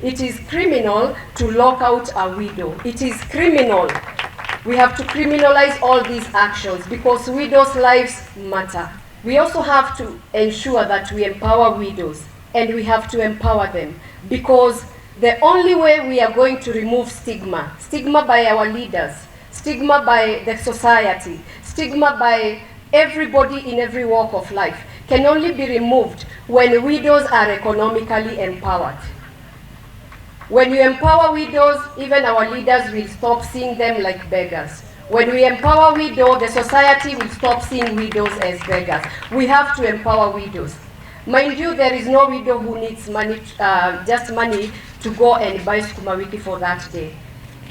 It is criminal to lock out a widow. It is criminal. We have to criminalize all these actions because widows' lives matter. We also have to ensure that we empower widows, and we have to empower them because the only way we are going to remove stigma by our leaders, stigma by the society, stigma by everybody in every walk of life, can only be removed when widows are economically empowered. When you empower widows, even our leaders will stop seeing them like beggars. When we empower widows, the society will stop seeing widows as beggars. We have to empower widows. Mind you, there is no widow who needs money, just money to go and buy sukuma wiki for that day.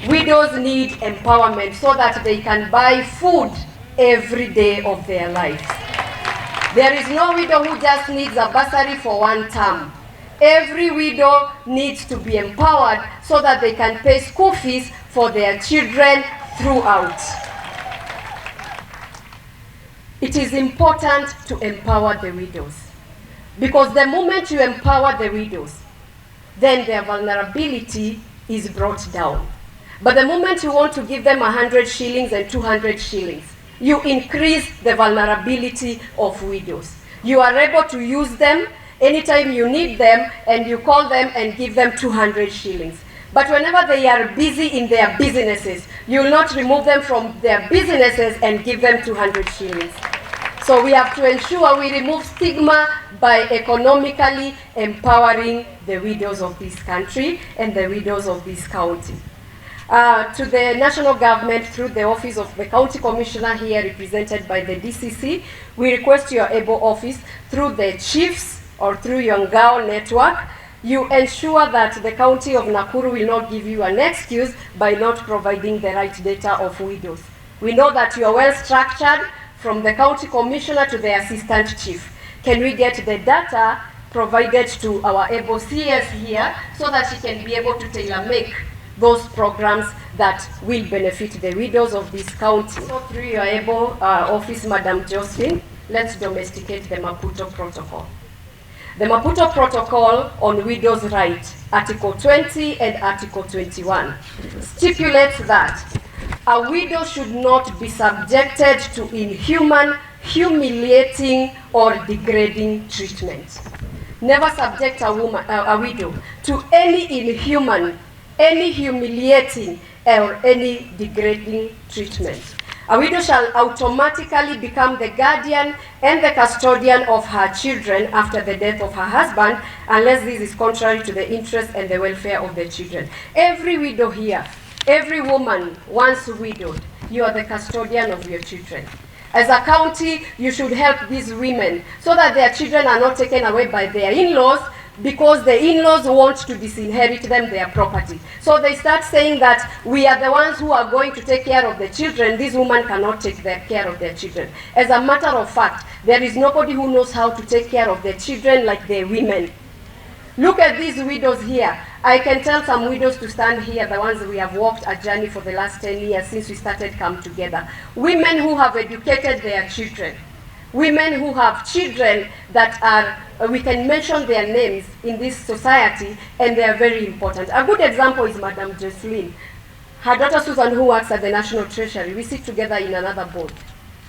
Widows need empowerment so that they can buy food every day of their lives. There is no widow who just needs a bursary for one term. Every widow needs to be empowered so that they can pay school fees for their children throughout. It is important to empower the widows because the moment you empower the widows, then their vulnerability is brought down. But the moment you want to give them 100 shillings and 200 shillings, you increase the vulnerability of widows. You are able to use them anytime you need them, and you call them and give them 200 shillings. But whenever they are busy in their businesses, you will not remove them from their businesses and give them 200 shillings. So we have to ensure we remove stigma by economically empowering the widows of this country and the widows of this county. To the national government, through the office of the county commissioner here represented by the DCC, we request your able office through the chiefs or through your Ngao network, you ensure that the county of Nakuru will not give you an excuse by not providing the right data of widows. We know that you are well structured from the county commissioner to the assistant chief. Can we get the data provided to our able CS here so that she can be able to tailor-make those programs that will benefit the widows of this county? So through your able office, Madam Josephine, let's domesticate the Maputo Protocol. The Maputo Protocol on Widows' Rights, Article 20 and Article 21, stipulates that a widow should not be subjected to inhuman, humiliating, or degrading treatment. Never subject a widow to any inhuman, any humiliating, or any degrading treatment. A widow shall automatically become the guardian and the custodian of her children after the death of her husband, unless this is contrary to the interest and the welfare of the children. Every widow here, every woman once widowed, you are the custodian of your children. As a county, you should help these women so that their children are not taken away by their in-laws, because the in-laws want to disinherit them their property. So they start saying that we are the ones who are going to take care of the children. This woman cannot take care of their children. As a matter of fact, there is nobody who knows how to take care of their children like the women. Look at these widows here. I can tell some widows to stand here, the ones we have walked a journey for the last 10 years since we started Come Together. Women who have educated their children. Women who have children that are, we can mention their names in this society, and they are very important. A good example is Madam Jocelyn. Her daughter Susan, who works at the National Treasury, we sit together in another board.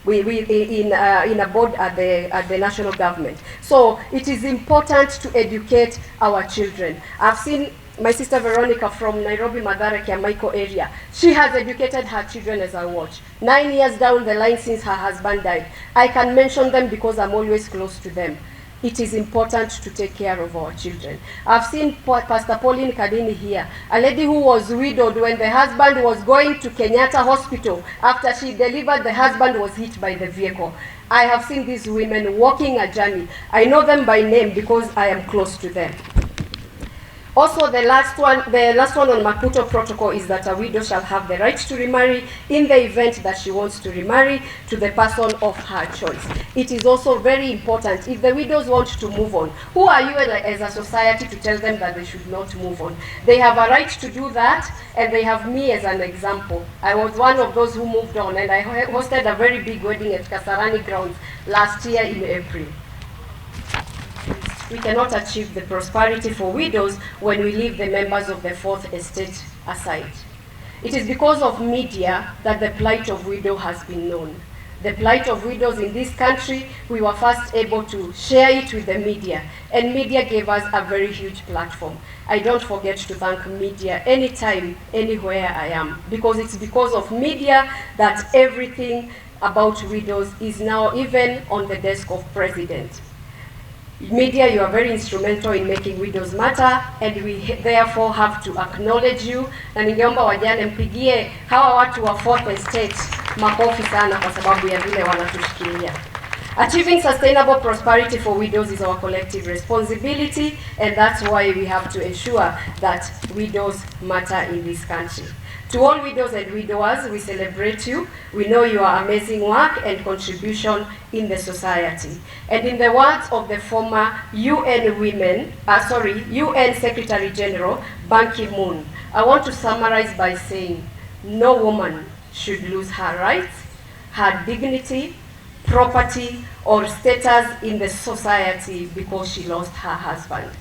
In a board at the national government. So it is important to educate our children. I've seen my sister Veronica from Nairobi, Mathare, Kiamaiko area. She has educated her children as I watch. 9 years down the line since her husband died. I can mention them because I'm always close to them. It is important to take care of our children. I've seen Pastor Pauline Kadini here, a lady who was widowed when the husband was going to Kenyatta Hospital. After she delivered, the husband was hit by the vehicle. I have seen these women walking a journey. I know them by name because I am close to them. Also, the last one on Maputo Protocol is that a widow shall have the right to remarry in the event that she wants to remarry to the person of her choice. It is also very important. If the widows want to move on, who are you as a society to tell them that they should not move on? They have a right to do that, and they have me as an example. I was one of those who moved on, and I hosted a very big wedding at Kasarani grounds last year in April. we cannot achieve the prosperity for widows when we leave the members of the fourth estate aside. It is because of media that the plight of widow has been known. The plight of widows in this country, we were first able to share it with the media, and media gave us a very huge platform. I don't forget to thank media anytime, anywhere I am, because it's because of media that everything about widows is now even on the desk of President. Media, you are very instrumental in making widows matter, and we therefore have to acknowledge you. Na ningeomba wajane mpigie hawa watu wa fourth estate makofi sana kwa sababu ya vile wanatushikilia. Achieving sustainable prosperity for widows is our collective responsibility, and that's why we have to ensure that widows matter in this country. To all widows and widowers, we celebrate you. We know your amazing work and contribution in the society. And in the words of the former UN Secretary General Ban Ki-moon, I want to summarize by saying, no woman should lose her rights, her dignity, property, or status in the society because she lost her husband.